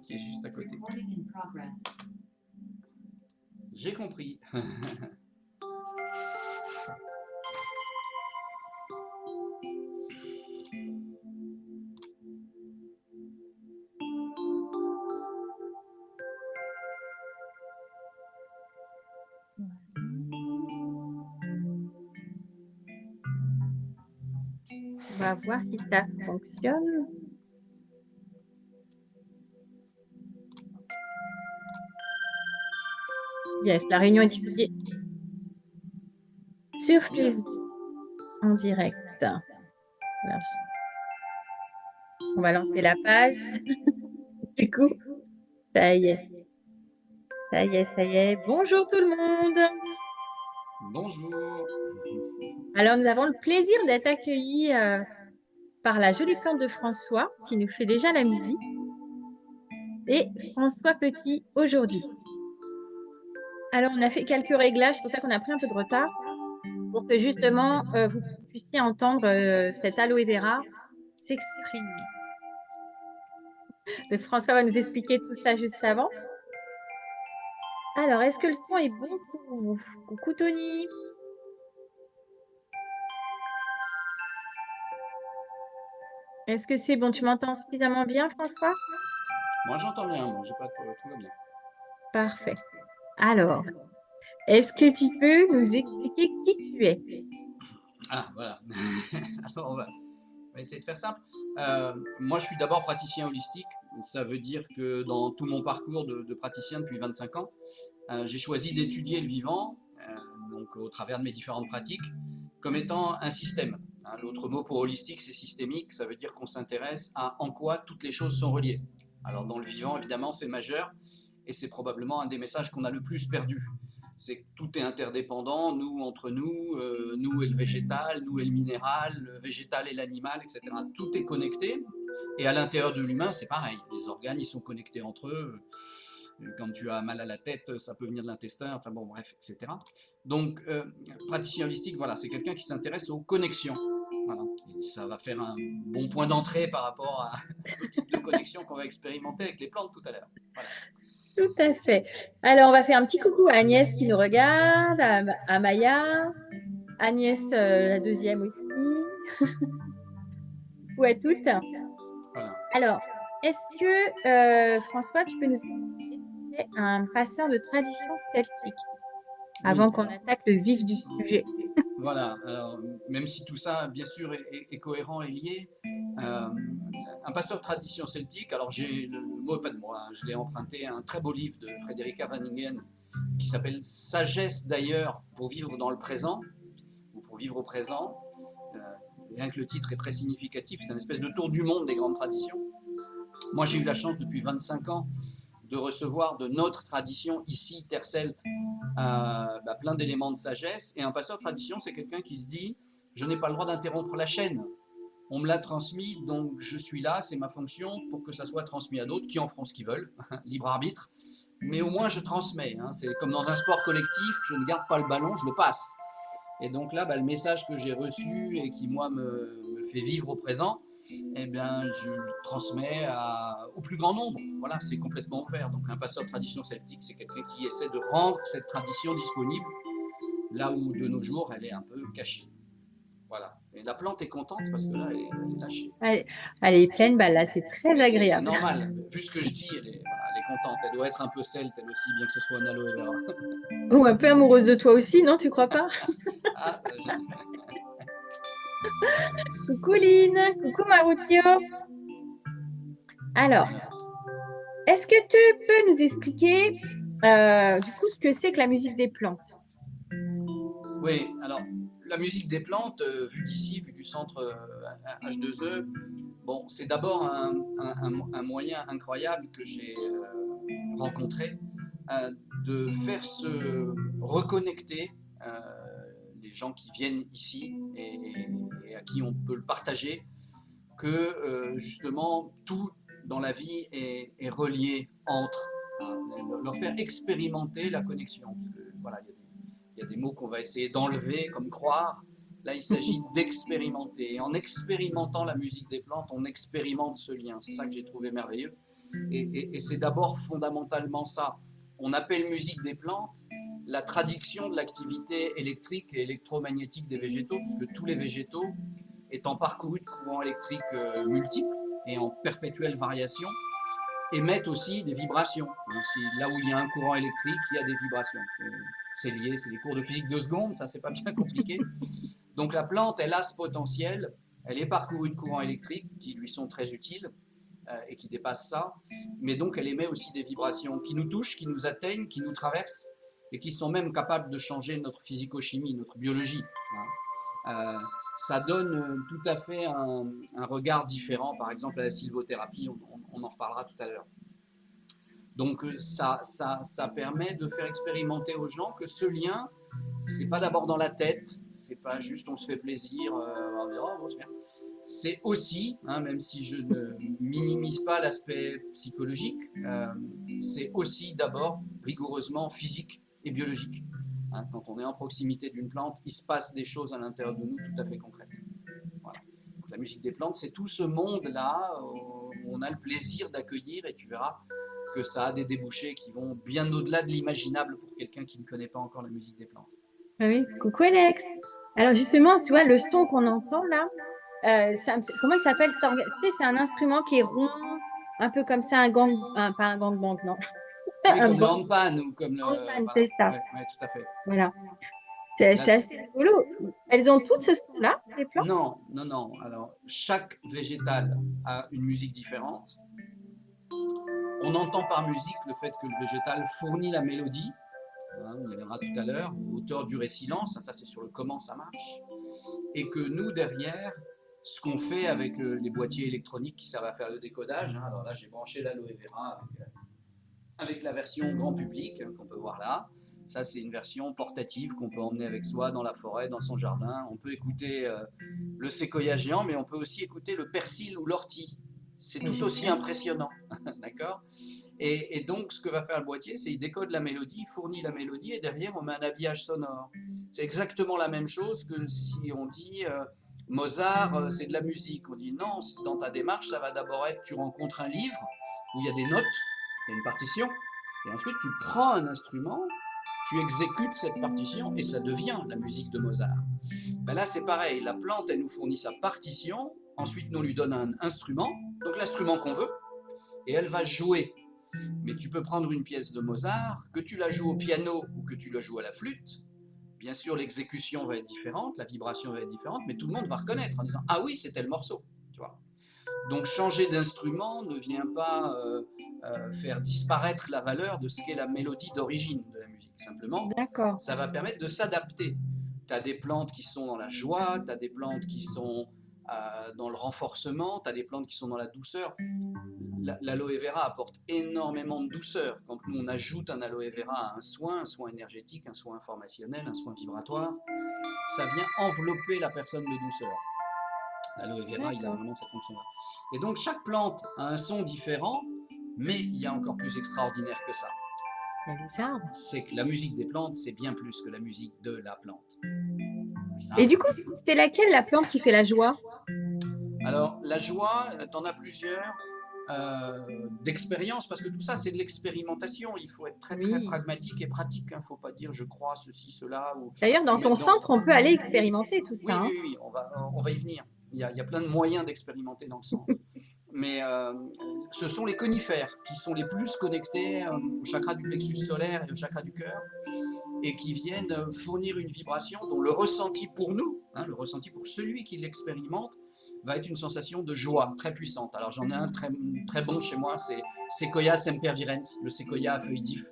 qui est juste à côté. J'ai compris. On va voir si ça fonctionne. Yes, la réunion est diffusée sur Bien. Facebook en direct. Alors, on va lancer la page. Du coup, ça y est. Ça y est, ça y est. Bonjour tout le monde. Bonjour. Alors, nous avons le plaisir d'être accueillis par la jolie plante de François qui nous fait déjà la musique. Et François Petit aujourd'hui. Alors, on a fait quelques réglages, c'est pour ça qu'on a pris un peu de retard, pour que justement, vous puissiez entendre cet aloe vera s'exprimer. Donc, François va nous expliquer tout ça juste avant. Alors, est-ce que le son est bon pour vous? Coucou Tony. Est-ce que c'est bon? Tu m'entends suffisamment bien, François? Moi, j'entends bien. Moi, j'ai pas de problème. Tout va bien. Parfait. Alors, est-ce que tu peux nous expliquer qui tu es? Ah, voilà. Alors, on va essayer de faire simple. Moi, je suis d'abord praticien holistique. Ça veut dire que dans tout mon parcours de praticien depuis 25 ans, j'ai choisi d'étudier le vivant, donc au travers de mes différentes pratiques, comme étant un système. L'autre mot pour holistique, c'est systémique. Ça veut dire qu'on s'intéresse à en quoi toutes les choses sont reliées. Alors, dans le vivant, évidemment, c'est majeur. Et c'est probablement un des messages qu'on a le plus perdu. C'est que tout est interdépendant, nous entre nous, nous et le végétal, nous et le minéral, le végétal et l'animal, etc. Tout est connecté. Et à l'intérieur de l'humain, c'est pareil. Les organes, ils sont connectés entre eux. Quand tu as mal à la tête, ça peut venir de l'intestin, enfin bon, bref, etc. Donc, praticien holistique, voilà, c'est quelqu'un qui s'intéresse aux connexions. Voilà. Et ça va faire un bon point d'entrée par rapport au type de connexion qu'on va expérimenter avec les plantes tout à l'heure. Voilà. Tout à fait. Alors, on va faire un petit coucou à Agnès qui nous regarde, à Maya, Agnès, la deuxième aussi. Ou à toutes. Voilà. Alors, est-ce que, François, tu peux nous expliquer un passeur de tradition celtique avant qu'on attaque le vif du sujet? Voilà, alors, même si tout ça, bien sûr, est cohérent et lié, un passeur de tradition celtique, alors j'ai le mot pas de moi, hein, je l'ai emprunté à un très beau livre de Frederica Van Ingen qui s'appelle Sagesse d'ailleurs pour vivre dans le présent, ou pour vivre au présent. Euh, Rien que le titre est très significatif, c'est une espèce de tour du monde des grandes traditions. Moi, j'ai eu la chance depuis 25 ans de recevoir de notre tradition ici, Terre Celte, plein d'éléments de sagesse. Et un passeur de tradition, c'est quelqu'un qui se dit je n'ai pas le droit d'interrompre la chaîne. On me l'a transmis, donc je suis là, c'est ma fonction pour que ça soit transmis à d'autres qui en feront ce qu'ils veulent, libre arbitre. Mais au moins je transmets. Hein. C'est comme dans un sport collectif, je ne garde pas le ballon, je le passe. Et donc là, le message que j'ai reçu et qui, moi, me fait vivre au présent, eh bien, je le transmets au plus grand nombre. Voilà, c'est complètement ouvert. Donc, un passeur de tradition celtique, c'est quelqu'un qui essaie de rendre cette tradition disponible là où, de nos jours, elle est un peu cachée. Voilà. Et la plante est contente parce que là, elle est lâchée. Elle est pleine balle, là, c'est très Mais c'est agréable. normal. Vu ce que je dis, elle est contente. Elle doit être un peu celte, elle aussi, bien que ce soit un aloe vera. Ou un peu amoureuse de toi aussi, non, tu crois pas? Ah, Coucou Lynn, coucou Marutio. Alors, est-ce que tu peux nous expliquer du coup ce que c'est que la musique des plantes? Oui, alors la musique des plantes, vue d'ici, vue du centre H2E, bon, c'est d'abord un moyen incroyable que j'ai rencontré de faire se reconnecter les gens qui viennent ici et à qui on peut le partager, que justement tout dans la vie est relié entre, hein, leur faire expérimenter la connexion. Parce que voilà, il y a des mots qu'on va essayer d'enlever, comme croire, Là, il s'agit d'expérimenter. Et en expérimentant la musique des plantes, on expérimente ce lien. C'est ça que j'ai trouvé merveilleux. Et c'est d'abord fondamentalement ça. On appelle musique des plantes la traduction de l'activité électrique et électromagnétique des végétaux, puisque tous les végétaux, étant parcourus de courants électriques multiples et en perpétuelle variation, émettent aussi des vibrations. Là où il y a un courant électrique, il y a des vibrations. C'est lié, c'est des cours de physique de secondes, ça c'est pas bien compliqué. Donc la plante, elle a ce potentiel, elle est parcourue de courants électriques qui lui sont très utiles et qui dépassent ça, mais donc elle émet aussi des vibrations qui nous touchent, qui nous atteignent, qui nous traversent et qui sont même capables de changer notre physico-chimie, notre biologie. Ça donne tout à fait un regard différent, par exemple à la sylvothérapie, on en reparlera tout à l'heure. Donc ça permet de faire expérimenter aux gens que ce lien, c'est pas d'abord dans la tête, c'est pas juste on se fait plaisir, on dit, oh, bon, c'est bien. C'est aussi, même si je ne minimise pas l'aspect psychologique, c'est aussi d'abord rigoureusement physique et biologique. Quand on est en proximité d'une plante, il se passe des choses à l'intérieur de nous tout à fait concrètes. Voilà. Donc, la musique des plantes, c'est tout ce monde-là où on a le plaisir d'accueillir, et tu verras que ça a des débouchés qui vont bien au-delà de l'imaginable pour quelqu'un qui ne connaît pas encore la musique des plantes. Oui, coucou Alex. Alors justement, tu vois, le son qu'on entend là, comment il s'appelle? C'est un instrument qui est rond, un peu comme ça, pas un gangbang, non. Oui, comme le handpan ou comme le... Handpan, Voilà. c'est ça. Ouais, tout à fait. Voilà. C'est assez rigolo. Elles ont toutes ce son-là, les plantes? Non, non, non. Alors, chaque végétal a une musique différente. On entend par musique le fait que le végétal fournit la mélodie. On y reviendra tout à l'heure. Auteur, durée, silence. Ça, c'est sur le comment ça marche. Et que nous, derrière, ce qu'on fait avec les boîtiers électroniques qui servent à faire le décodage. Alors là, j'ai branché l'aloe vera avec la version grand public qu'on peut voir là. Ça, c'est une version portative qu'on peut emmener avec soi dans la forêt, dans son jardin. On peut écouter le séquoia géant, mais on peut aussi écouter le persil ou l'ortie. C'est tout aussi impressionnant, d'accord ? Et donc, ce que va faire le boîtier, c'est qu'il décode la mélodie, il fournit la mélodie, et derrière, on met un habillage sonore. C'est exactement la même chose que si on dit Mozart, c'est de la musique. On dit non, dans ta démarche, ça va d'abord être, tu rencontres un livre où il y a des notes, il y a une partition, et ensuite tu prends un instrument, tu exécutes cette partition, et ça devient la musique de Mozart. Ben là, c'est pareil, la plante, elle nous fournit sa partition, ensuite nous lui donne un instrument, donc l'instrument qu'on veut, et elle va jouer. Mais tu peux prendre une pièce de Mozart, que tu la joues au piano ou que tu la joues à la flûte. Bien sûr, l'exécution va être différente, la vibration va être différente, mais tout le monde va reconnaître en disant « Ah oui, c'était le morceau ». Tu vois. Donc changer d'instrument ne vient pas faire disparaître la valeur de ce qu'est la mélodie d'origine de la musique. Simplement, ça va permettre de s'adapter. Tu as des plantes qui sont dans la joie, tu as des plantes qui sont dans le renforcement, tu as des plantes qui sont dans la douceur. L'aloe vera apporte énormément de douceur. Quand nous on ajoute un aloe vera à un soin énergétique, un soin informationnel, un soin vibratoire, ça vient envelopper la personne de douceur. L'aloe vera, il a vraiment cette fonction-là. Et donc chaque plante a un son différent, mais il y a encore plus extraordinaire que ça. C'est que la musique des plantes, c'est bien plus que la musique de la plante. Et du coup, c'est laquelle la plante qui fait la joie? Alors, la joie, tu en as plusieurs d'expérience, parce que tout ça, c'est de l'expérimentation. Il faut être très, très pragmatique et pratique. Il ne faut pas dire je crois ceci, cela. D'ailleurs, dans ton centre, on peut aller expérimenter tout ça. Oui, on va y venir. Il y a plein de moyens d'expérimenter dans le centre. Mais ce sont les conifères qui sont les plus connectés au chakra du plexus solaire et au chakra du cœur, et qui viennent fournir une vibration dont le ressenti pour nous, le ressenti pour celui qui l'expérimente, va être une sensation de joie très puissante. Alors j'en ai un très, très bon chez moi, c'est Sequoia sempervirens, le séquoia à feuilles d'if.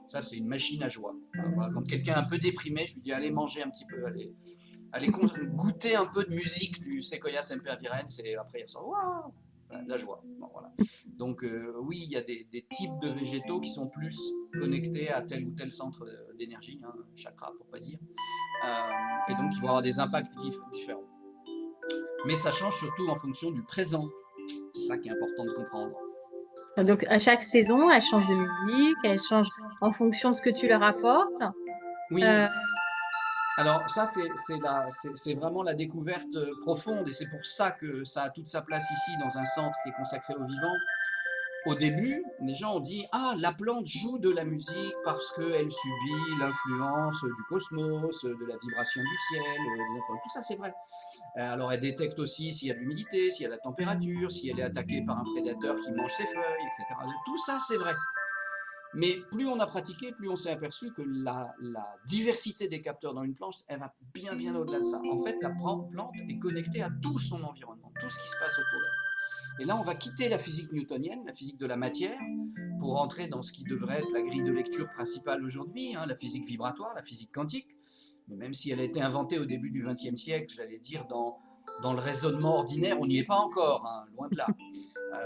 Ça, c'est une machine à joie. Voilà, quand quelqu'un est un peu déprimé, je lui dis allez manger un petit peu, allez goûter un peu de musique du Sequoia sempervirens, et après il sort waouh, la joie. Bon, voilà. Donc oui, il y a des types de végétaux qui sont plus connectés à tel ou tel centre d'énergie, chakra pour pas dire, et donc qui vont avoir des impacts différents. Mais ça change surtout en fonction du présent. C'est ça qui est important de comprendre. Donc à chaque saison, elle change de musique, elle change en fonction de ce que tu leur apportes. Oui. Alors ça, c'est vraiment la découverte profonde et c'est pour ça que ça a toute sa place ici dans un centre qui est consacré au vivant. Au début, les gens ont dit ah, la plante joue de la musique parce qu'elle subit l'influence du cosmos, de la vibration du ciel, tout ça c'est vrai. Alors elle détecte aussi s'il y a de l'humidité, s'il y a de la température, si elle est attaquée par un prédateur qui mange ses feuilles, etc. Tout ça c'est vrai. Mais plus on a pratiqué, plus on s'est aperçu que la diversité des capteurs dans une plante, elle va bien bien au-delà de ça. En fait, la plante est connectée à tout son environnement, tout ce qui se passe autour d'elle. Et là, on va quitter la physique newtonienne, la physique de la matière, pour entrer dans ce qui devrait être la grille de lecture principale aujourd'hui, hein, la physique vibratoire, la physique quantique. Mais même si elle a été inventée au début du XXe siècle, j'allais dire dans le raisonnement ordinaire, on n'y est pas encore, hein, loin de là,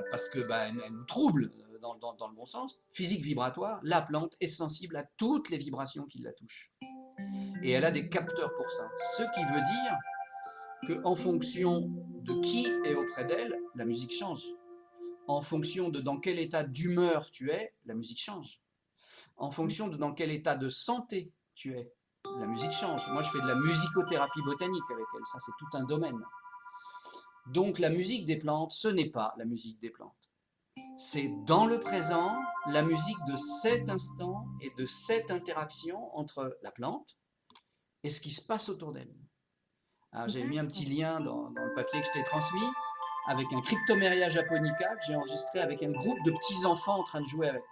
parce que elle nous trouble dans le bon sens. Physique vibratoire, la plante est sensible à toutes les vibrations qui la touchent. Et elle a des capteurs pour ça. Ce qui veut dire qu'en fonction de qui est auprès d'elle, la musique change. En fonction de dans quel état d'humeur tu es, la musique change. En fonction de dans quel état de santé tu es, la musique change. Moi, je fais de la musicothérapie botanique avec elle, ça c'est tout un domaine. Donc la musique des plantes, ce n'est pas la musique des plantes. C'est dans le présent la musique de cet instant et de cette interaction entre la plante et ce qui se passe autour d'elle. J'ai mis un petit lien dans le papier que je t'ai transmis avec un cryptomeria japonica que j'ai enregistré avec un groupe de petits-enfants en train de jouer avec.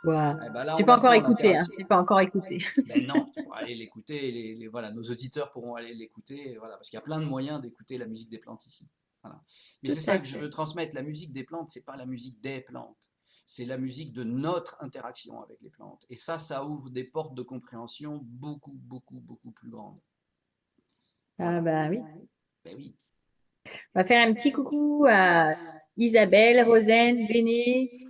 Wow. Et ben là, J'ai on pas la encore sent écouté, hein. l'interaction. J'ai pas encore écouté. Ben non, tu pourras aller l'écouter, voilà, nos auditeurs pourront aller l'écouter, voilà, parce qu'il y a plein de moyens d'écouter la musique des plantes ici. Voilà. Mais Tout c'est ça à que je fait. veux transmettre, la musique des plantes, c'est pas la musique des plantes, c'est la musique de notre interaction avec les plantes. Et ça ouvre des portes de compréhension beaucoup, beaucoup, beaucoup plus grandes. Ah Voilà. bah oui. Ben oui. On va faire un petit coucou à Isabelle, Rosane, Béné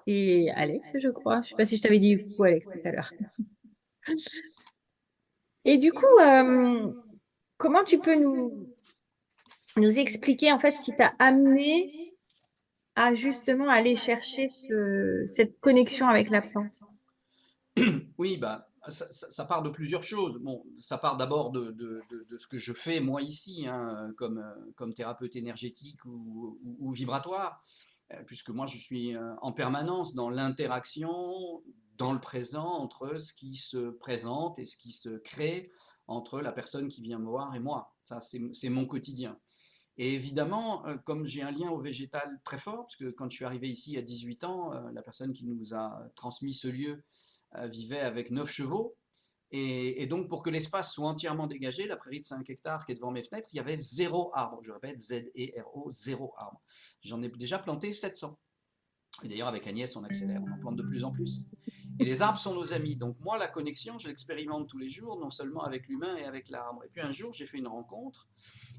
et Alex, je crois. Je sais pas si je t'avais dit coucou Alex tout à l'heure. Et du coup, comment tu peux nous expliquer en fait ce qui t'a amené à justement aller chercher cette connexion avec la plante? Oui, bah, ça part de plusieurs choses. Bon, ça part d'abord de ce que je fais moi ici, hein, comme thérapeute énergétique ou vibratoire, puisque moi je suis en permanence dans l'interaction, dans le présent, entre ce qui se présente et ce qui se crée entre la personne qui vient me voir et moi. Ça, c'est mon quotidien. Et évidemment, comme j'ai un lien au végétal très fort, parce que quand je suis arrivé ici à 18 ans, la personne qui nous a transmis ce lieu vivait avec 9 chevaux. Et donc, pour que l'espace soit entièrement dégagé, la prairie de 5 hectares qui est devant mes fenêtres, il y avait 0 arbre. Je répète, Z-E-R-O, 0 arbre. J'en ai déjà planté 700. Et d'ailleurs, avec Agnès, on accélère, on en plante de plus en plus. Et les arbres sont nos amis. Donc moi, la connexion, je l'expérimente tous les jours, non seulement avec l'humain et avec l'arbre. Et puis un jour, j'ai fait une rencontre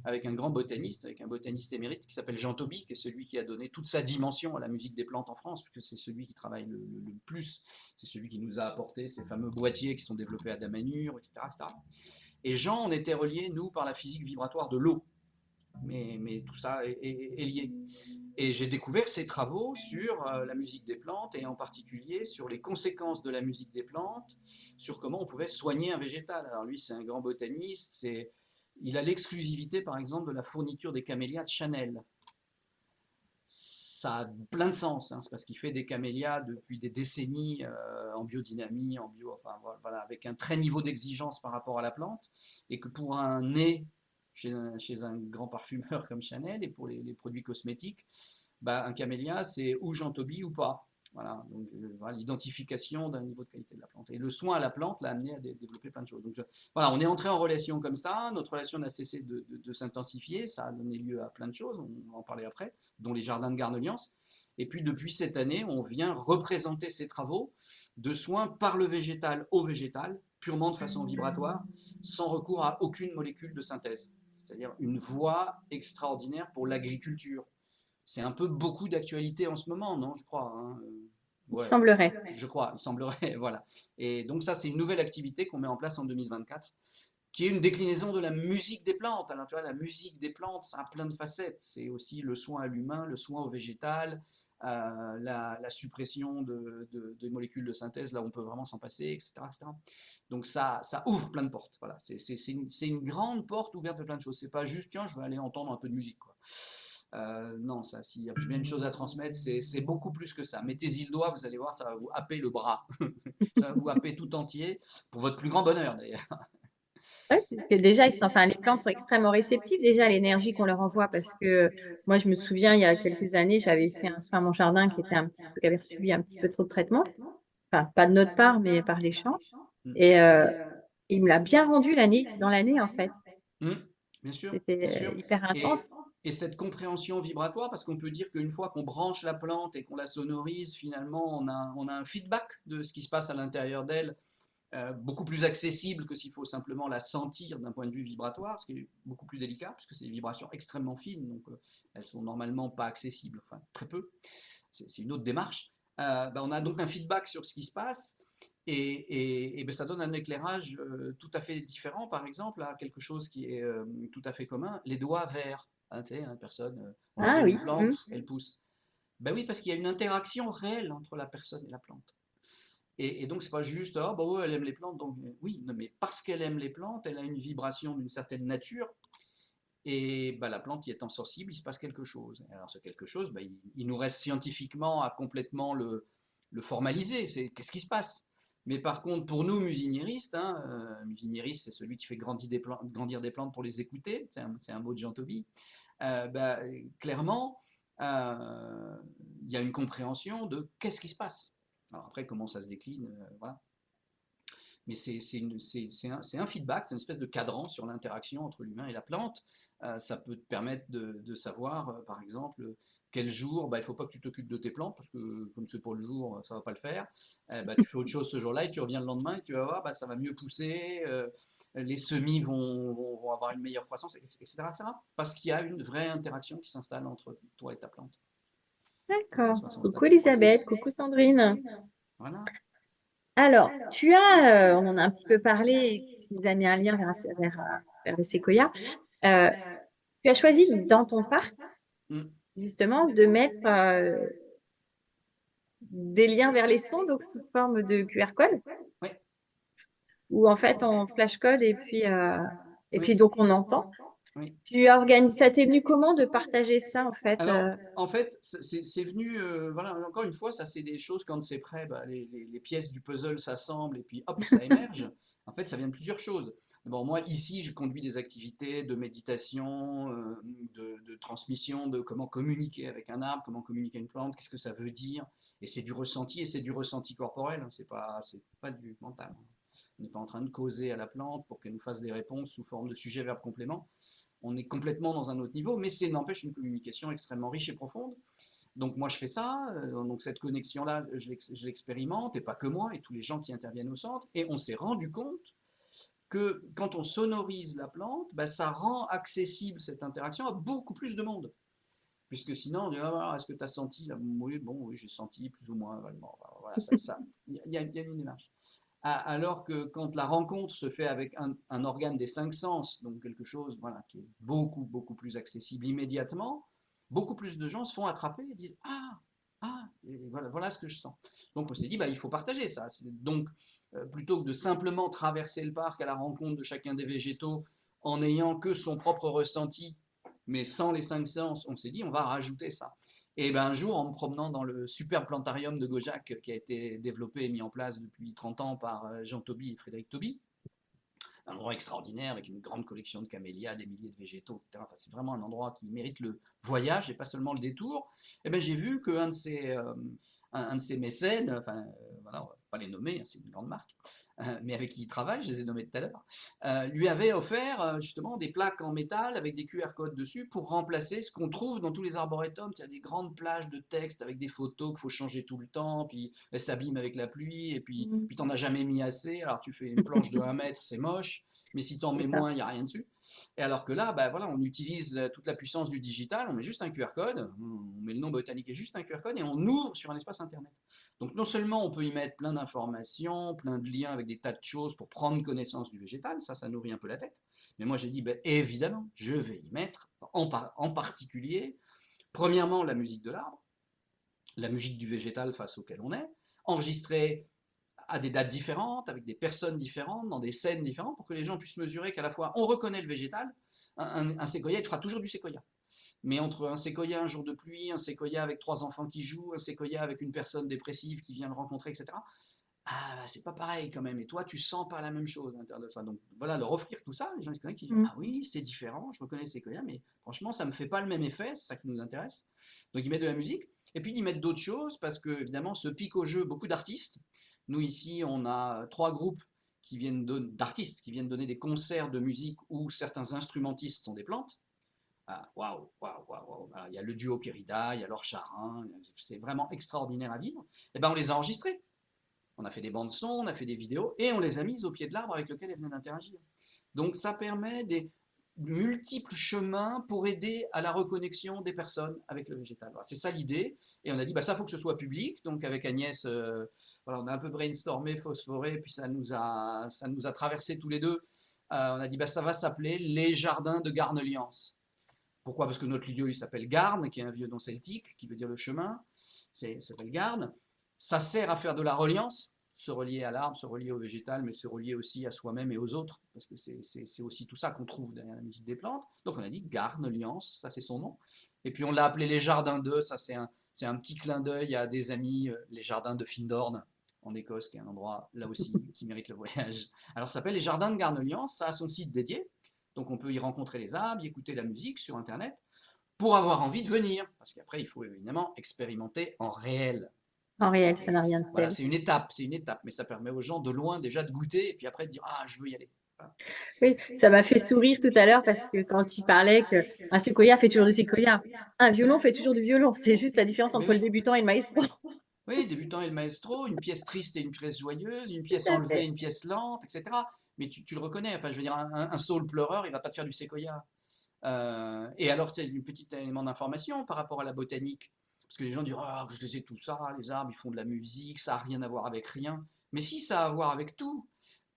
avec un grand botaniste, avec un botaniste émérite qui s'appelle Jean Toby, qui est celui qui a donné toute sa dimension à la musique des plantes en France, puisque c'est celui qui travaille le plus, c'est celui qui nous a apporté ces fameux boîtiers qui sont développés à Damanhur, etc., etc. Et Jean, on était reliés, nous, par la physique vibratoire de l'eau. Mais tout ça est lié. Et j'ai découvert ses travaux sur la musique des plantes et en particulier sur les conséquences de la musique des plantes, sur comment on pouvait soigner un végétal. Alors lui, c'est un grand botaniste, il a l'exclusivité par exemple de la fourniture des camélias de Chanel. Ça a plein de sens, hein, c'est parce qu'il fait des camélias depuis des décennies en biodynamie, enfin voilà, avec un très niveau d'exigence par rapport à la plante, et que pour un nez chez un grand parfumeur comme Chanel et pour les produits cosmétiques, un camélia, c'est ou Jean Toby ou pas. Voilà, donc voilà, l'identification d'un niveau de qualité de la plante. Et le soin à la plante l'a amené à développer plein de choses. Donc voilà, on est entré en relation comme ça, notre relation n'a cessé de s'intensifier, ça a donné lieu à plein de choses, on va en parler après, dont les jardins de Garneliance. Et puis depuis cette année, on vient représenter ces travaux de soins par le végétal au végétal, purement de façon vibratoire, sans recours à aucune molécule de synthèse. C'est-à-dire une voie extraordinaire pour l'agriculture. C'est un peu beaucoup d'actualité en ce moment, non, je crois, hein. Il Ouais, semblerait. je crois, il semblerait, voilà. Et donc ça, c'est une nouvelle activité qu'on met en place en 2024 qui est une déclinaison de la musique des plantes. Alors, tu vois, la musique des plantes, ça a plein de facettes. C'est aussi le soin à l'humain, le soin au végétal, la suppression de molécules de synthèse, là où on peut vraiment s'en passer, etc., etc. Donc, ça ouvre plein de portes. Voilà. C'est une grande porte ouverte de plein de choses. C'est pas juste, tiens, je vais aller entendre un peu de musique, quoi. Non, ça, s'il y a bien une chose à transmettre, c'est beaucoup plus que ça. Mettez-y le doigt, vous allez voir, ça va vous happer le bras. Ça va vous happer tout entier, pour votre plus grand bonheur, d'ailleurs. Ouais, parce que déjà, enfin, les plantes sont extrêmement réceptives déjà à l'énergie qu'on leur envoie parce que moi, je me souviens, il y a quelques années, j'avais fait un soin à mon jardin qui était qui avait subi un petit peu trop de traitement. Enfin, pas de notre part, mais par les champs. Mm. Et il me l'a bien rendu dans l'année, en fait. Mm. Bien sûr, bien C'était sûr. hyper intense. Et cette compréhension vibratoire, parce qu'on peut dire qu'une fois qu'on branche la plante et qu'on la sonorise, finalement, on a un feedback de ce qui se passe à l'intérieur d'elle, beaucoup plus accessible que s'il faut simplement la sentir d'un point de vue vibratoire, ce qui est beaucoup plus délicat, puisque c'est des vibrations extrêmement fines, donc elles sont normalement pas accessibles, enfin très peu. C'est une autre démarche. Ben, on a donc un feedback sur ce qui se passe. Et ben, ça donne un éclairage tout à fait différent, par exemple, à quelque chose qui est tout à fait commun, les doigts verts. Hein, tu sais, une personne Ah regarde oui. une plante, elle pousse. Ben oui, parce qu'il y a une interaction réelle entre la personne et la plante. Et donc, c'est pas juste, ah, bah ouais, elle aime les plantes, donc oui, non, mais parce qu'elle aime les plantes, elle a une vibration d'une certaine nature, et bah, la plante y étant sensible, il se passe quelque chose. Et alors, ce quelque chose, bah, il nous reste scientifiquement à complètement le formaliser, c'est qu'est-ce qui se passe. Mais par contre, pour nous, musiniéristes, hein, musinieriste, c'est celui qui fait grandir des plantes pour les écouter, c'est un mot de Jean Toby, bah, clairement, il y a une compréhension de qu'est-ce qui se passe. Alors après, comment ça se décline, voilà. Mais c'est un feedback, c'est une espèce de cadran sur l'interaction entre l'humain et la plante. Ça peut te permettre de savoir, par exemple, quel jour, bah, il ne faut pas que tu t'occupes de tes plantes, parce que comme c'est pour le jour, ça ne va pas le faire. Bah, tu fais autre chose ce jour-là et tu reviens le lendemain et tu vas voir, bah, ça va mieux pousser, les semis vont avoir une meilleure croissance, etc., etc. Parce qu'il y a une vraie interaction qui s'installe entre toi et ta plante. Quel que D'accord. soit son stade Coucou de Elisabeth, croissance. coucou Sandrine. Voilà. Alors, on en a un petit peu parlé, tu nous as mis un lien vers les séquoias. Euh, Tu as choisi dans ton parc, Mm. justement, de mettre des liens vers les sons, donc sous forme de QR code, Ouais, où en fait on flash code et puis oui, donc on entend. oui. Tu as organisé, ça t'est venu comment de partager ça en fait Alors, en fait, c'est venu, voilà, encore une fois, ça c'est des choses, quand c'est prêt, bah, les pièces du puzzle s'assemblent et puis hop, ça émerge. En fait, ça vient de plusieurs choses. D'abord, moi, ici, je conduis des activités de méditation, de transmission, de comment communiquer avec un arbre, comment communiquer une plante, qu'est-ce que ça veut dire. Et c'est du ressenti, et c'est du ressenti corporel, hein, c'est pas du mental. On n'est pas en train de causer à la plante pour qu'elle nous fasse des réponses sous forme de sujet, verbe, complément. On est complètement dans un autre niveau, mais c'est n'empêche une communication extrêmement riche et profonde. Donc moi je fais ça, donc cette connexion-là, je l'expérimente, et pas que moi, et tous les gens qui interviennent au centre, et on s'est rendu compte que quand on sonorise la plante, bah, ça rend accessible cette interaction à beaucoup plus de monde. Puisque sinon, on dit, ah, est-ce que tu as senti là? Oui, bon, oui, j'ai senti plus ou moins. Voilà, il y a une démarche. Alors que quand la rencontre se fait avec un organe des cinq sens, donc quelque chose voilà, qui est beaucoup, beaucoup plus accessible immédiatement, beaucoup plus de gens se font attraper et disent ah, ah, et voilà ce que je sens. Donc on s'est dit, bah, il faut partager ça. Donc plutôt que de simplement traverser le parc à la rencontre de chacun des végétaux en n'ayant que son propre ressenti, mais sans les cinq sens, on s'est dit, on va rajouter ça. Et ben, un jour, en me promenant dans le superbe plantarium de Gaujac, qui a été développé et mis en place depuis 30 ans par Jean Toby et Frédéric Toby, un endroit extraordinaire avec une grande collection de camélias, des milliers de végétaux, etc. Enfin, c'est vraiment un endroit qui mérite le voyage et pas seulement le détour. Et ben, j'ai vu qu'un de ces mécènes, enfin, voilà, on va pas les nommer, hein, c'est une grande marque, mais avec qui il travaille, je les ai nommés tout à l'heure, lui avait offert justement des plaques en métal avec des QR codes dessus pour remplacer ce qu'on trouve dans tous les arboretums. Il y a des grandes plages de texte avec des photos qu'il faut changer tout le temps, puis elles s'abîment avec la pluie, et puis t'en as jamais mis assez, alors tu fais une planche de 1 mètre, c'est moche, mais si t'en mets c'est ça. moins, il n'y a rien dessus. Et alors que là, bah, voilà, on utilise toute la puissance du digital, on met juste un QR code, on met le nom botanique et juste un QR code, et on ouvre sur un espace internet. Donc non seulement on peut y mettre plein d'informations, plein de liens avec des tas de choses pour prendre connaissance du végétal, ça nourrit un peu la tête. Mais moi j'ai dit, ben, évidemment, je vais y mettre en particulier, premièrement, la musique de l'arbre, la musique du végétal face auquel on est, enregistrée à des dates différentes, avec des personnes différentes, dans des scènes différentes, pour que les gens puissent mesurer qu'à la fois on reconnaît le végétal, un séquoia, il fera toujours du séquoia. Mais entre un séquoia un jour de pluie, un séquoia avec 3 enfants qui jouent, un séquoia avec une personne dépressive qui vient le rencontrer, etc., ah, bah, c'est pas pareil quand même. Et toi, tu sens pas la même chose à l'intérieur de toi. Donc voilà, leur offrir tout ça, les gens ils se connectent, ils disent Mm. ah oui, c'est différent, je reconnais séquoia, mais franchement, ça me fait pas le même effet, c'est ça qui nous intéresse. Donc ils mettent de la musique, et puis ils mettent d'autres choses, parce que évidemment, se piquent au jeu beaucoup d'artistes. Nous ici, on a 3 groupes d'artistes qui viennent donner des concerts de musique où certains instrumentistes sont des plantes. Ah, waouh, waouh, waouh. Il y a le duo Kérida, il y a Laure Charin, c'est vraiment extraordinaire à vivre. Et ben on les a enregistrés. On a fait des bandes son, on a fait des vidéos et on les a mises au pied de l'arbre avec lequel elles venaient d'interagir. Donc ça permet des multiples chemins pour aider à la reconnexion des personnes avec le végétal. Voilà, c'est ça l'idée. Et on a dit, bah, ça, il faut que ce soit public. Donc avec Agnès, voilà, on a un peu brainstormé, phosphoré, puis ça nous a traversé tous les deux. On a dit, bah, ça va s'appeler Les Jardins de Garneliance. Pourquoi? Parce que notre lieu, il s'appelle Garn, qui est un vieux nom celtique, qui veut dire le chemin. Ça s'appelle Garn. Ça sert à faire de la reliance, se relier à l'arbre, se relier au végétal, mais se relier aussi à soi-même et aux autres, parce que c'est aussi tout ça qu'on trouve derrière la musique des plantes. Donc on a dit Garn, Liance, ça c'est son nom. Et puis on l'a appelé les Jardins d'eux, ça c'est un petit clin d'œil à des amis, les Jardins de Findorn, en Écosse, qui est un endroit là aussi qui mérite le voyage. Alors ça s'appelle les Jardins de Garneliance, ça a son site dédié, donc on peut y rencontrer les arbres, y écouter la musique sur Internet, pour avoir envie de venir, parce qu'après il faut évidemment expérimenter en réel. En réel, ça n'a rien de Voilà, tel. c'est une étape, mais ça permet aux gens de loin déjà de goûter et puis après de dire ah je veux y aller. Voilà. Oui, ça m'a fait sourire tout à l'heure parce que quand tu parlais qu'un séquoia fait toujours du séquoia, un violon fait toujours du violon. C'est juste la différence Mais entre le oui, débutant et le maestro. oui, débutant et le maestro, une pièce triste et une pièce joyeuse, une pièce Tout à enlevée et fait. une pièce lente, etc. Mais tu le reconnais, enfin je veux dire, un saule pleureur, il va pas te faire du séquoia. Et alors, tu as un petit élément d'information par rapport à la botanique. Parce que les gens disent ah, qu'est-ce que c'est tout ça? Les arbres, ils font de la musique, ça n'a rien à voir avec rien. Mais si, ça a à voir avec tout.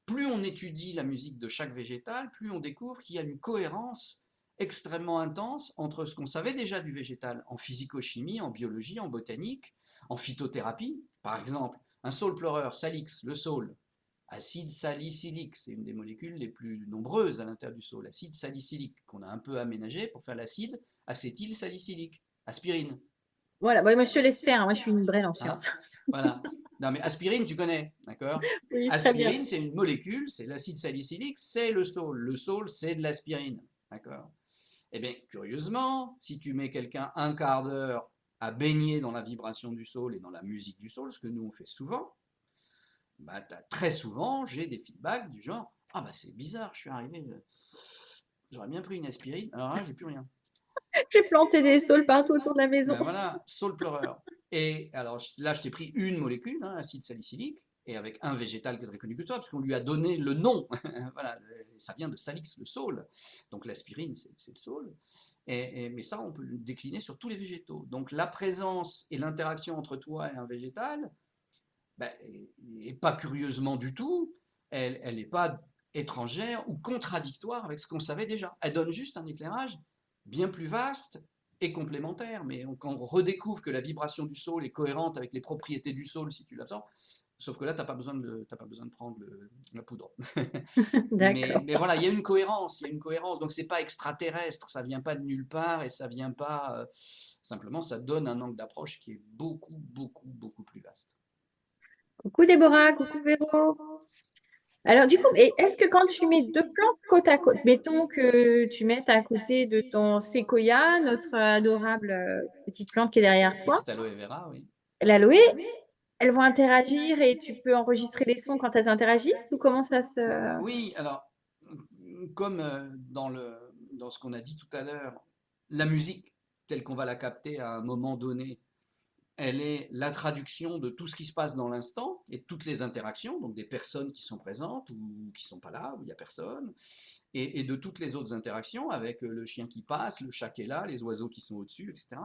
Plus on étudie la musique de chaque végétal, plus on découvre qu'il y a une cohérence extrêmement intense entre ce qu'on savait déjà du végétal en physico-chimie, en biologie, en botanique, en phytothérapie. Par exemple, un saule pleureur, Salix, le saule, acide salicylique, c'est une des molécules les plus nombreuses à l'intérieur du saule, acide salicylique, qu'on a un peu aménagé pour faire l'acide acétylsalicylique, aspirine. Voilà, moi je te laisse faire, hein. Moi je suis une brêle en Hein. sciences. Voilà. Non, mais aspirine, tu connais, d'accord? Oui, très bien. Aspirine, c'est une molécule, c'est l'acide salicylique, c'est le saule. Le saule, c'est de l'aspirine, d'accord? Eh bien, curieusement, si tu mets quelqu'un un quart d'heure à baigner dans la vibration du saule et dans la musique du saule, ce que nous on fait souvent, bah, très souvent, j'ai des feedbacks du genre ah bah c'est bizarre, je suis arrivé, j'aurais bien pris une aspirine, alors là j'ai plus rien. J'ai planté des saules partout autour de la maison. Ben voilà, saule pleureur. Et alors là, je t'ai pris une molécule, hein, acide salicylique, et avec un végétal qui est très connu que toi, parce qu'on lui a donné le nom. Voilà, ça vient de salix, le saule. Donc l'aspirine, c'est le saule. Mais ça, on peut le décliner sur tous les végétaux. Donc la présence et l'interaction entre toi et un végétal, ben, et pas curieusement du tout, elle n'est pas étrangère ou contradictoire avec ce qu'on savait déjà. Elle donne juste un éclairage bien plus vaste et complémentaire. Mais quand on redécouvre que la vibration du saule est cohérente avec les propriétés du saule si tu l'absorbes, sauf que là, tu n'as pas besoin de prendre la poudre. mais, D'accord. mais voilà, il y a une cohérence, il y a une cohérence. Donc c'est pas extraterrestre, ça vient pas de nulle part et ça vient pas. Simplement, ça donne un angle d'approche qui est beaucoup, beaucoup, beaucoup plus vaste. Coucou Déborah, coucou Véro. Alors du coup, est-ce que quand tu mets deux plantes côte à côte, mettons que tu mettes à côté de ton séquoia, notre adorable petite plante qui est derrière toi, Petite aloe vera, oui. l'aloe, elles vont interagir et tu peux enregistrer les sons quand elles interagissent ou comment ça se... Oui, alors, comme dans ce qu'on a dit tout à l'heure, la musique, telle qu'on va la capter à un moment donné, elle est la traduction de tout ce qui se passe dans l'instant et de toutes les interactions, donc des personnes qui sont présentes ou qui ne sont pas là, où il n'y a personne, et de toutes les autres interactions avec le chien qui passe, le chat qui est là, les oiseaux qui sont au-dessus, etc.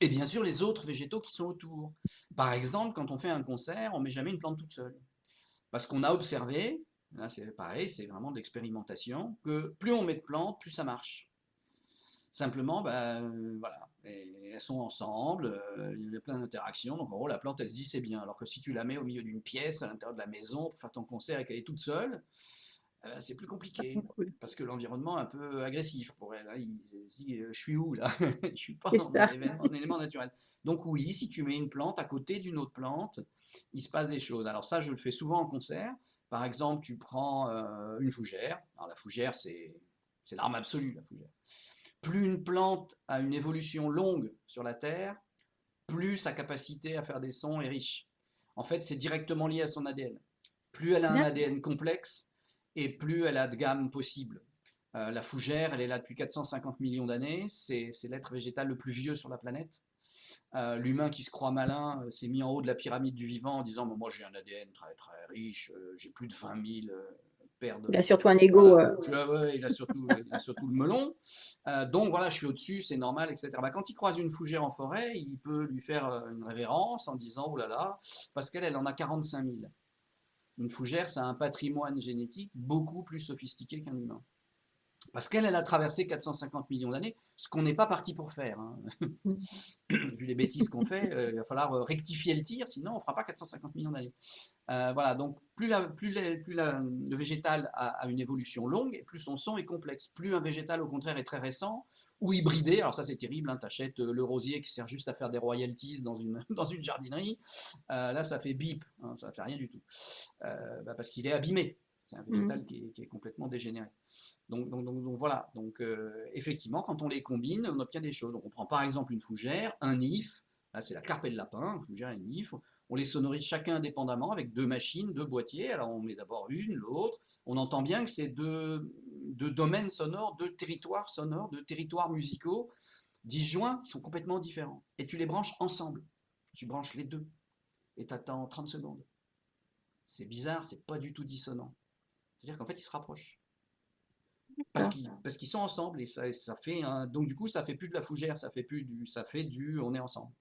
Et bien sûr, les autres végétaux qui sont autour. Par exemple, quand on fait un concert, on ne met jamais une plante toute seule. Parce qu'on a observé, là c'est pareil, c'est vraiment de l'expérimentation, que plus on met de plantes, plus ça marche. Simplement, voilà, et elles sont ensemble, il y a plein d'interactions, donc en gros la plante elle se dit c'est bien, alors que si tu la mets au milieu d'une pièce, à l'intérieur de la maison, pour faire ton concert et qu'elle est toute seule, c'est plus Pas trop compliqué, cool. parce que l'environnement est un peu agressif pour elle, hein. Il se dit je suis où là? Je suis pas C'est dans un ça. élément naturel. Donc oui, si tu mets une plante à côté d'une autre plante, il se passe des choses. Alors ça, je le fais souvent en concert. Par exemple, tu prends une fougère. Alors la fougère, c'est l'arme absolue, la fougère. Plus une plante a une évolution longue sur la Terre, plus sa capacité à faire des sons est riche. En fait, c'est directement lié à son ADN. Plus elle a un D'accord. ADN complexe, et plus elle a de gamme possible. La fougère, elle est là depuis 450 millions d'années, c'est l'être végétal le plus vieux sur la planète. L'humain qui se croit malin s'est mis en haut de la pyramide du vivant en disant moi j'ai un ADN très très riche, j'ai plus de 20 000 paires Il a de... surtout un ego. Voilà. Ouais, il a surtout le melon. Donc voilà, je suis au-dessus, c'est normal, etc. Quand il croise une fougère en forêt, il peut lui faire une révérence en disant oh là là, parce qu'elle, elle en a 45 000. Une fougère, c'est un patrimoine génétique beaucoup plus sophistiqué qu'un humain. Parce qu'elle, elle a traversé 450 millions d'années, ce qu'on n'est pas parti pour faire, hein. Vu les bêtises qu'on fait, il va falloir rectifier le tir, sinon on ne fera pas 450 millions d'années. Voilà, donc le végétal a une évolution longue, et plus son son est complexe. Plus un végétal, au contraire, est très récent, ou hybridé, alors ça c'est terrible, hein, tu achètes le rosier qui sert juste à faire des royalties dans dans une jardinerie, là ça fait bip, hein, ça ne fait rien du tout, parce qu'il est abîmé. C'est un végétal qui est complètement dégénéré. Donc voilà, donc effectivement, quand on les combine, on obtient des choses. Donc on prend par exemple une fougère, un if, là c'est la carpe et le lapin, une fougère et un if, on les sonorise chacun indépendamment avec deux machines, deux boîtiers, alors on met d'abord une, l'autre, on entend bien que c'est deux domaines sonores, deux territoires sonores, deux territoires musicaux disjoints, qui sont complètement différents. Et tu les branches ensemble, tu branches les deux, et tu attends 30 secondes. C'est bizarre, c'est pas du tout dissonant. C'est-à-dire qu'en fait, ils se rapprochent. D'accord. Parce qu'ils sont ensemble et ça fait donc du coup ça fait plus de la fougère, ça fait du on est ensemble.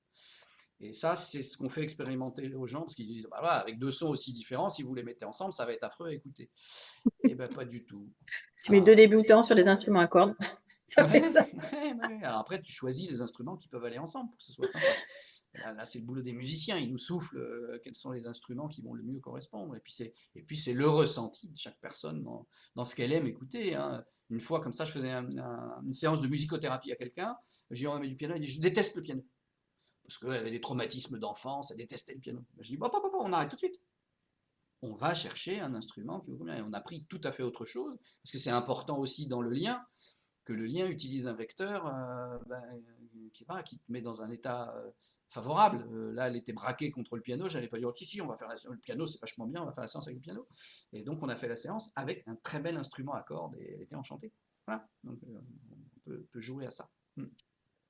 Et ça c'est ce qu'on fait expérimenter aux gens parce qu'ils disent bah voilà, avec deux sons aussi différents, si vous les mettez ensemble, ça va être affreux à écouter. Et ben pas du tout. Tu mets 2 Alors, débutants sur des instruments à cordes, ça fait ouais, ça. ouais. Alors après tu choisis les instruments qui peuvent aller ensemble pour que ce soit sympa. Là c'est le boulot des musiciens, ils nous soufflent quels sont les instruments qui vont le mieux correspondre. Et puis c'est le ressenti de chaque personne dans ce qu'elle aime écouter, hein. Une fois comme ça, je faisais une séance de musicothérapie à quelqu'un, je lui ai remis du piano, il dit je déteste le piano. Parce qu'elle avait des traumatismes d'enfance, elle détestait le piano. Je dis hop, hop, hop, on arrête tout de suite. On va chercher un instrument qui vous convient. Et on a pris tout à fait autre chose, parce que c'est important aussi dans le lien, que le lien utilise un vecteur qui te met dans un état favorable. Là, elle était braquée contre le piano, j'allais pas dire oh, si, si, on va faire le piano, c'est vachement bien, on va faire la séance avec le piano. Et donc, on a fait la séance avec un très bel instrument à cordes et elle était enchantée. Voilà, donc on peut jouer à ça.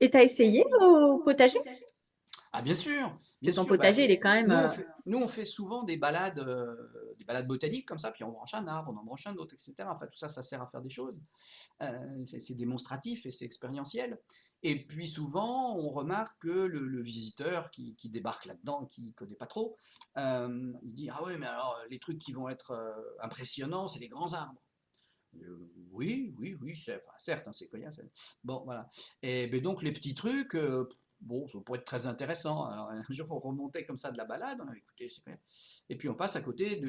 Et tu as essayé au potager? Ah bien sûr, bien Parce que ton sûr. potager, il est quand même, Nous, on fait souvent des balades botaniques comme ça, puis on branche un arbre, on en branche un autre, etc. Enfin, tout ça, ça sert à faire des choses. C'est démonstratif et c'est expérientiel. Et puis souvent, on remarque que le visiteur qui débarque là-dedans, qui ne connaît pas trop, il dit ah ouais, mais alors les trucs qui vont être impressionnants, c'est les grands arbres. Oui, enfin, certes, hein, c'est cognac. Bon, voilà. Et ben, donc, les petits trucs, bon, ça pourrait être très intéressant. Alors, un jour, on remontait comme ça de la balade, on avait écouté, c'est bien. Et puis, on passe à côté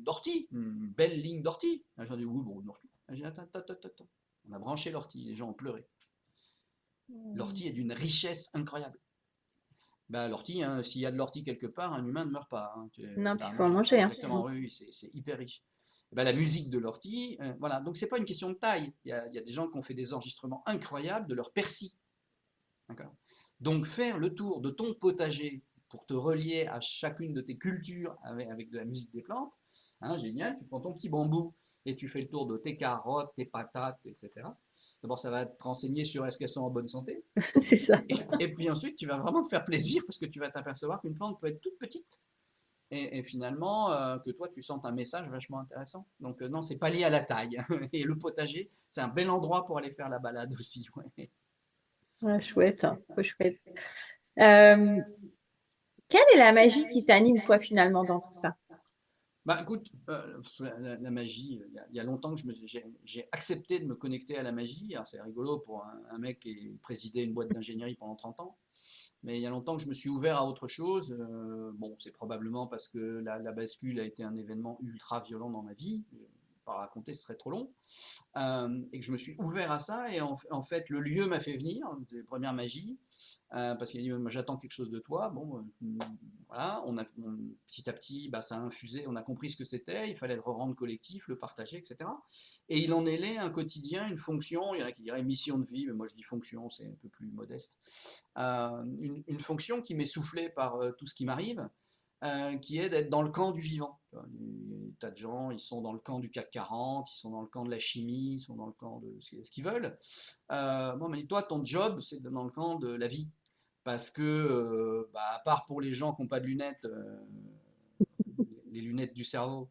d'ortie, une belle ligne d'ortie. J'ai dit, oui, bon, une ortie. J'ai dit, attends. On a branché l'ortie, les gens ont pleuré. L'ortie est d'une richesse incroyable. Ben, l'ortie, hein, s'il y a de l'ortie quelque part, un humain ne meurt pas, hein. Tu non, puis as à il faut en manger. manger, hein. Exactement, oui, c'est hyper riche. Ben, la musique de l'ortie, voilà. Donc, c'est pas une question de taille. Il y a des gens qui ont fait des enregistrements incroyables de leur persil. D'accord. Donc, faire le tour de ton potager pour te relier à chacune de tes cultures avec de la musique des plantes, hein, génial. Tu prends ton petit bambou et tu fais le tour de tes carottes, tes patates, etc. D'abord, ça va te renseigner sur est-ce qu'elles sont en bonne santé. C'est ça. Et puis ensuite, tu vas vraiment te faire plaisir parce que tu vas t'apercevoir qu'une plante peut être toute petite et finalement que toi tu sens un message vachement intéressant. Donc non, c'est pas lié à la taille. Et le potager, c'est un bel endroit pour aller faire la balade aussi. Ouais. Ouais, chouette, hein, trop chouette. Euh, Quelle est la magie qui t'anime, toi, finalement, dans tout ça? Bah écoute, la magie, il y a longtemps que j'ai accepté de me connecter à la magie. Alors c'est rigolo pour un mec qui présidait une boîte d'ingénierie pendant 30 ans, mais il y a longtemps que je me suis ouvert à autre chose. Bon, c'est probablement parce que la bascule a été un événement ultra violent dans ma vie. Je ne vais pas raconter, ce serait trop long. Et que je me suis ouvert à ça. Et en fait, le lieu m'a fait venir, les premières magies, parce qu'il a dit j'attends quelque chose de toi. Bon, voilà, petit à petit, bah, ça a infusé, on a compris ce que c'était, il fallait le rendre collectif, le partager, etc. Et il en est là un quotidien, une fonction, il y en a qui diraient mission de vie, mais moi je dis fonction, c'est un peu plus modeste. Une fonction qui m'est soufflée par tout ce qui m'arrive, qui est d'être dans le camp du vivant. Des tas de gens, ils sont dans le camp du CAC 40, ils sont dans le camp de la chimie, ils sont dans le camp de ce qu'ils veulent. Moi, mais toi, ton job, c'est dans le camp de la vie. Parce que, bah, à part pour les gens qui n'ont pas de lunettes, les lunettes du cerveau,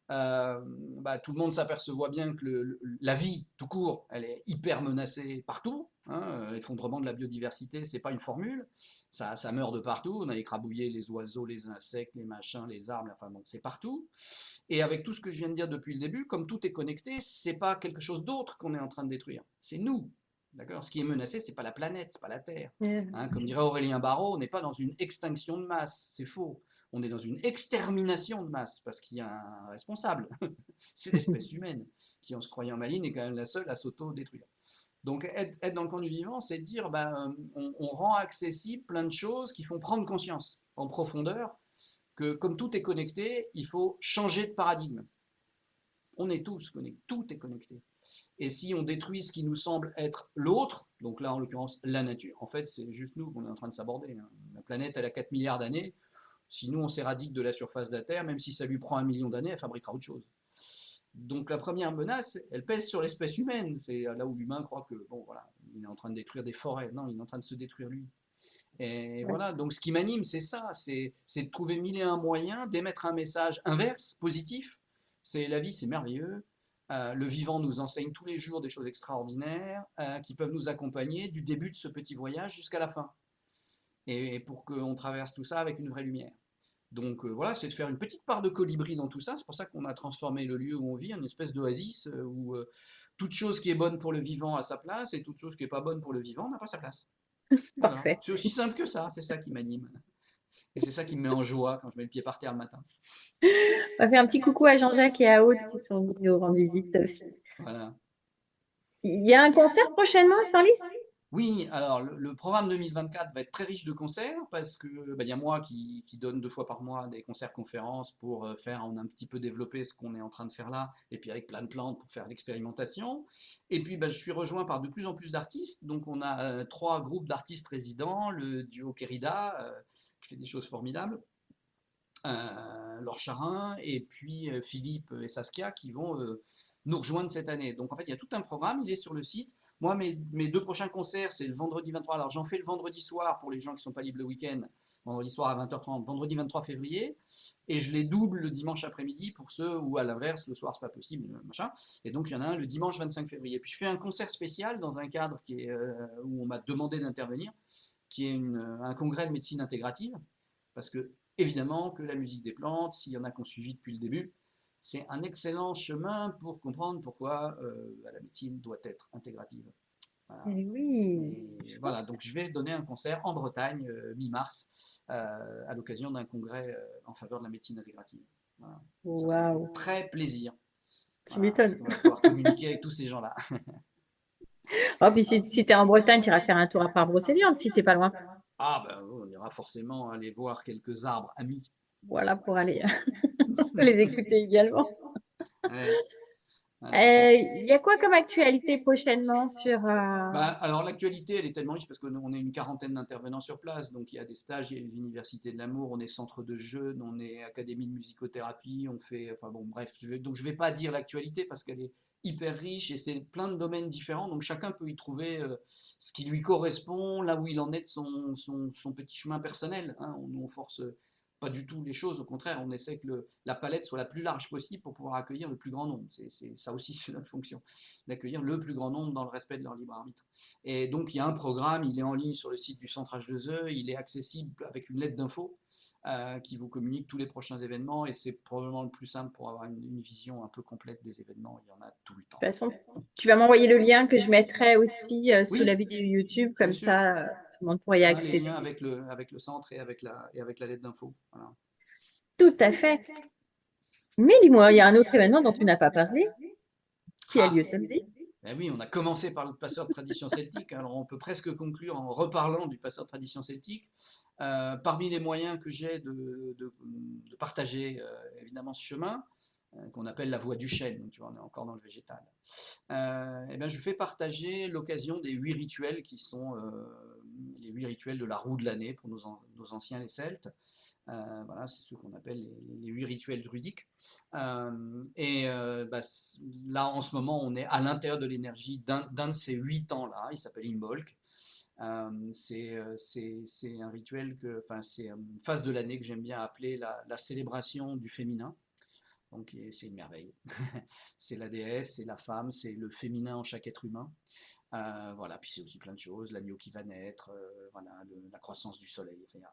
bah, tout le monde s'aperçoit bien que la vie, tout court, elle est hyper menacée partout. Hein. Effondrement de la biodiversité, c'est pas une formule. Ça meurt de partout. On a écrabouillé les oiseaux, les insectes, les machins, les arbres, enfin bon, c'est partout. Et avec tout ce que je viens de dire depuis le début, comme tout est connecté, c'est pas quelque chose d'autre qu'on est en train de détruire. C'est nous. D'accord. Ce qui est menacé, c'est pas la planète, c'est pas la Terre. Hein, comme dirait Aurélien Barraud, on n'est pas dans une extinction de masse. C'est faux. On est dans une extermination de masse parce qu'il y a un responsable. C'est l'espèce humaine qui, en se croyant maligne, est quand même la seule à s'auto-détruire. Donc être dans le camp du vivant, c'est dire on rend accessible plein de choses qui font prendre conscience en profondeur que comme tout est connecté, il faut changer de paradigme. On est tous connectés, tout est connecté. Et si on détruit ce qui nous semble être l'autre, donc là en l'occurrence la nature, en fait c'est juste nous qu'on est en train de s'aborder. Hein. La planète elle a 4 milliards d'années, si nous on s'éradique de la surface de la Terre, même si ça lui prend 1 million d'années, elle fabriquera autre chose. Donc la première menace, elle pèse sur l'espèce humaine. C'est là où l'humain croit que bon voilà, il est en train de détruire des forêts. Non, il est en train de se détruire lui. Et Ouais. voilà, donc ce qui m'anime, c'est ça, c'est de trouver mille et un moyens d'émettre un message inverse, positif. C'est la vie, c'est merveilleux. Le vivant nous enseigne tous les jours des choses extraordinaires qui peuvent nous accompagner du début de ce petit voyage jusqu'à la fin. Et pour qu'on traverse tout ça avec une vraie lumière. Donc voilà, c'est de faire une petite part de colibri dans tout ça. C'est pour ça qu'on a transformé le lieu où on vit en une espèce d'oasis où toute chose qui est bonne pour le vivant a sa place et toute chose qui n'est pas bonne pour le vivant n'a pas sa place. Voilà, Parfait. c'est aussi simple que ça, c'est ça qui m'anime. Et c'est ça qui me met en joie quand je mets le pied par terre le matin. On va faire un petit coucou à Jean-Jacques et à Aude qui sont venus nous rendre visite aussi. Voilà. Il y a un concert prochainement à Senlis? Oui, alors le programme 2024 va être très riche de concerts parce que bah, y a moi qui donne 2 fois par mois des concerts-conférences pour faire, on a un petit peu développé ce qu'on est en train de faire là, et puis avec plein de plantes pour faire l'expérimentation. Et puis bah, je suis rejoint par de plus en plus d'artistes, donc on a 3 groupes d'artistes résidents, le duo Kérida qui fait des choses formidables, Laure Charin et puis Philippe et Saskia qui vont nous rejoindre cette année. Donc en fait, il y a tout un programme, il est sur le site. Moi, mes 2 prochains concerts, c'est le vendredi 23. Alors j'en fais le vendredi soir pour les gens qui ne sont pas libres le week-end, vendredi soir à 20h30, vendredi 23 février, et je les double le dimanche après-midi pour ceux où à l'inverse, le soir c'est pas possible, machin. Et donc il y en a un le dimanche 25 février. Puis je fais un concert spécial dans un cadre où on m'a demandé d'intervenir, qui est un congrès de médecine intégrative, parce que évidemment que la musique des plantes, s'il y en a qu'on suivi depuis le début, c'est un excellent chemin pour comprendre pourquoi la médecine doit être intégrative. Voilà. Eh oui, Et voilà, donc je vais donner un concert en Bretagne mi-mars à l'occasion d'un congrès en faveur de la médecine intégrative. Voilà. Ça me fait waouh, très plaisir. tu Voilà, parce m'étonnes. qu'on va pouvoir communiquer avec tous ces gens-là. Oh, puis si tu es en Bretagne, tu iras faire un tour à Part-Brocéliande si t'es pas loin. Ah ben on ira forcément aller voir quelques arbres amis. Voilà, pour aller les écouter également. Ouais, voilà. Il y a quoi comme actualité prochainement sur... Bah, alors l'actualité, elle est tellement riche parce qu'on est une quarantaine d'intervenants sur place. Donc il y a des stages, il y a les universités de l'amour, on est centre de jeunes, on est académie de musicothérapie, on fait, enfin bon, bref. Donc je vais pas dire l'actualité parce qu'elle est hyper riche et c'est plein de domaines différents. Donc chacun peut y trouver ce qui lui correspond, là où il en est de son petit chemin personnel. Hein. On force pas du tout les choses. Au contraire, on essaie que la palette soit la plus large possible pour pouvoir accueillir le plus grand nombre. Ça aussi, c'est notre fonction, d'accueillir le plus grand nombre dans le respect de leur libre arbitre. Et donc, il y a un programme, il est en ligne sur le site du Centre H2E, il est accessible avec une lettre d'info qui vous communique tous les prochains événements, et c'est probablement le plus simple pour avoir une vision un peu complète des événements. Il y en a tout le temps. De toute façon, tu vas m'envoyer le lien que je mettrai aussi sous la Oui, vidéo YouTube, bien comme sûr. ça, tout le monde pourra y Hein, les liens accéder. avec le centre et avec la lettre d'info. Voilà. Tout à fait. Mais dis-moi, il y a un autre événement dont tu n'as pas parlé, qui a lieu Ah, samedi. ben oui, on a commencé par le passeur de tradition celtique, alors on peut presque conclure en reparlant du passeur de tradition celtique. Parmi les moyens que j'ai de partager évidemment ce chemin, qu'on appelle la voie du chêne, donc tu vois, on est encore dans le végétal, et ben, je fais partager l'occasion des 8 rituels qui sont les 8 rituels de la roue de l'année pour nos anciens les Celtes. Voilà, c'est ce qu'on appelle les 8 rituels druidiques. Bah, là, en ce moment, on est à l'intérieur de l'énergie d'un de ces 8 temps-là. Il s'appelle Imbolc. C'est un rituel, c'est une phase de l'année que j'aime bien appeler la célébration du féminin. Donc, c'est une merveille. C'est la déesse, c'est la femme, c'est le féminin en chaque être humain. Voilà, puis c'est aussi plein de choses, l'agneau qui va naître, voilà, la croissance du soleil. Enfin, il y a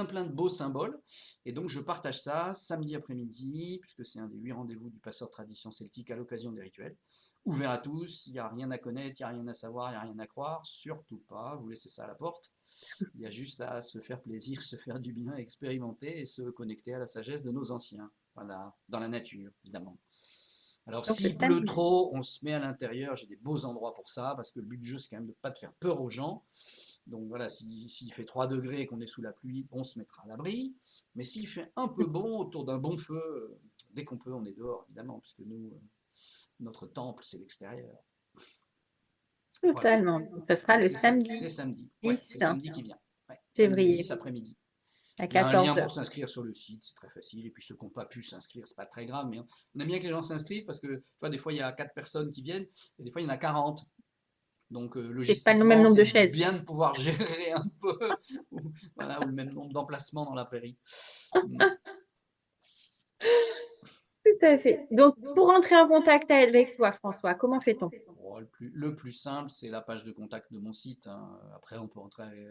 plein de beaux symboles. Et donc je partage ça samedi après-midi, puisque c'est un des 8 rendez-vous du passeur de tradition celtique à l'occasion des rituels. Ouvert à tous, il n'y a rien à connaître, il n'y a rien à savoir, il n'y a rien à croire, surtout pas, vous laissez ça à la porte. Il y a juste à se faire plaisir, se faire du bien, expérimenter et se connecter à la sagesse de nos anciens. Voilà, dans la nature, évidemment. Alors, Donc, le s'il pleut samedi. trop, on se met à l'intérieur. J'ai des beaux endroits pour ça, parce que le but du jeu, c'est quand même de ne pas te faire peur aux gens. Donc voilà, s'il fait 3 degrés et qu'on est sous la pluie, on se mettra à l'abri. Mais s'il fait un peu bon, autour d'un bon feu, dès qu'on peut, on est dehors, évidemment, puisque nous, notre temple, c'est l'extérieur. Voilà. Totalement. Donc, ça sera Donc le c'est samedi samedi. Ouais, 10 c'est samedi qui vient. Ouais, samedi 10 février après-midi. à Il y a un lien 14 pour heures. s'inscrire sur le site, c'est très facile. Et puis ceux qui n'ont pas pu s'inscrire, c'est pas très grave. Mais on aime bien que les gens s'inscrivent parce que, tu vois, des fois, il y a 4 personnes qui viennent et des fois, il y en a 40. Donc C'est pas le même logistiquement, nombre c'est de chaises. bien de pouvoir gérer un peu voilà, ou le même nombre d'emplacements dans la prairie. Tout à fait. Donc, pour entrer en contact avec toi, François, comment fait-on? Oh, le plus simple, c'est la page de contact de mon site, hein. Après, on peut entrer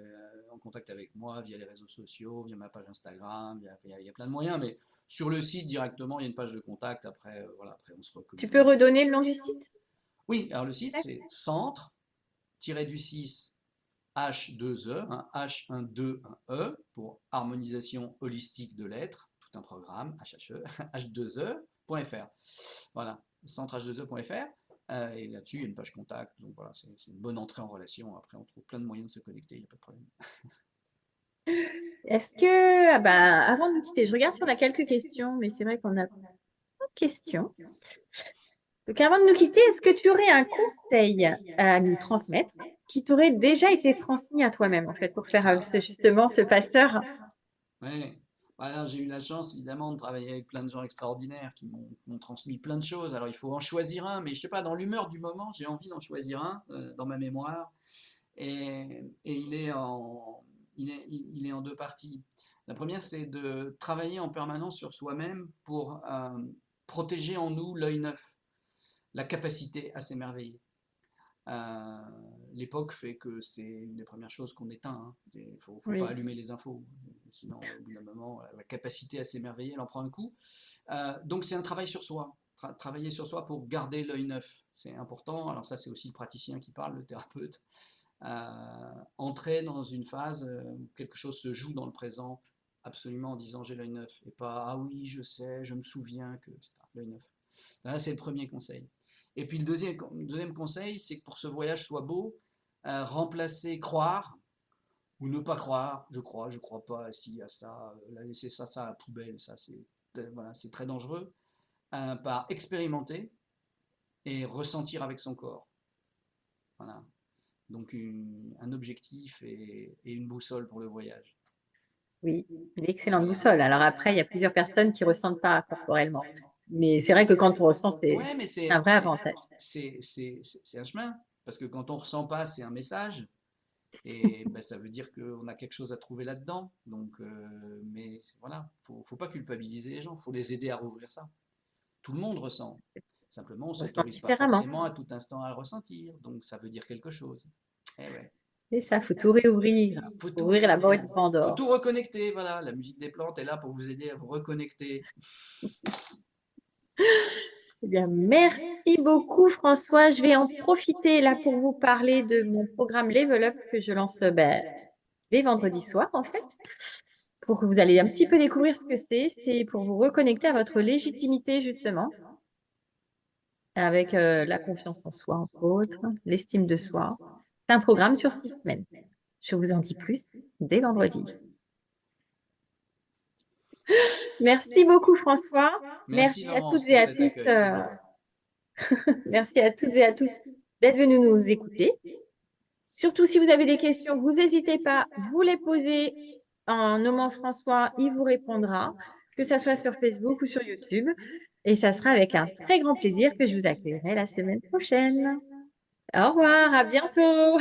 en contact avec moi via les réseaux sociaux, via ma page Instagram, il y a plein de moyens, mais sur le site directement, il y a une page de contact. Après, voilà, après on se Tu peux recommunique. redonner le nom du site? Oui, alors le site, c'est centre-du-6 H2E, hein, H1-2-1-E, pour harmonisation holistique de l'être, tout un programme, HHE, H2E.fr. Voilà, centre H2E.fr. Et là-dessus, il y a une page contact. Donc voilà, c'est une bonne entrée en relation. Après, on trouve plein de moyens de se connecter, il n'y a pas de problème. Est-ce que, avant de nous quitter, je regarde si on a quelques questions, mais c'est vrai qu'on a pas de questions. Donc, avant de nous quitter, est-ce que tu aurais un conseil à nous transmettre qui t'aurait déjà été transmis à toi-même, en fait, pour faire justement ce pasteur? Ouais. Voilà, j'ai eu la chance, évidemment, de travailler avec plein de gens extraordinaires qui m'ont transmis plein de choses. Alors, il faut en choisir un, mais je sais pas, dans l'humeur du moment, j'ai envie d'en choisir un dans ma mémoire. Et il est en deux parties. La première, c'est de travailler en permanence sur soi-même pour protéger en nous l'œil neuf, la capacité à s'émerveiller. Euh, L'époque fait que c'est une des premières choses qu'on éteint. Il ne faut pas Oui. allumer les infos. Sinon, au bout d'un moment, la capacité à s'émerveiller, elle en prend un coup. Donc, c'est un travail sur soi. Travailler sur soi pour garder l'œil neuf. C'est important. Alors, ça, c'est aussi le praticien qui parle, le thérapeute. Entrer dans une phase où quelque chose se joue dans le présent, absolument en disant j'ai l'œil neuf. Et pas ah oui, je sais, je me souviens que, etc. L'œil neuf. Là, c'est le premier conseil. Et puis le deuxième conseil, c'est que pour que ce voyage soit beau, remplacer croire ou ne pas croire, je crois pas, si à ça, laisser ça à la poubelle, ça voilà, c'est très dangereux, par expérimenter et ressentir avec son corps. Voilà. Donc un objectif et une boussole pour le voyage. Oui, une excellente boussole. Alors après, il y a plusieurs personnes qui ne ressentent pas corporellement. Mais c'est vrai que quand on ressent, c'est Ouais, mais un vrai avantage. c'est un chemin. Parce que quand on ne ressent pas, c'est un message. Et ben, ça veut dire qu'on a quelque chose à trouver là-dedans. Donc, mais voilà, faut pas culpabiliser les gens, faut les aider à rouvrir ça. Tout le monde ressent. Simplement, on ne On ressent s'autorise pas différemment. forcément à tout instant à le ressentir. Donc, ça veut dire quelque chose. Eh ouais. C'est ça, faut tout réouvrir. Faut Faut tout ouvrir la boîte réouvrir. de Faut Pandore. tout reconnecter. Voilà, la musique des plantes est là pour vous aider à vous reconnecter. Eh bien, merci beaucoup, François. Je vais en profiter là pour vous parler de mon programme Level Up que je lance dès vendredi soir, en fait, pour que vous allez un petit peu découvrir ce que c'est. C'est pour vous reconnecter à votre légitimité, justement, avec la confiance en soi, entre autres, l'estime de soi. C'est un programme sur 6 semaines. Je vous en dis plus dès vendredi. Merci beaucoup, François. Merci Merci à Laurence toutes et pour à cet tous. accueil toujours. Merci à toutes et à tous d'être venus nous écouter. Surtout, si vous avez des questions, vous n'hésitez pas, vous les posez en nommant François, il vous répondra, que ce soit sur Facebook ou sur YouTube. Et ça sera avec un très grand plaisir que je vous accueillerai la semaine prochaine. Au revoir, à bientôt.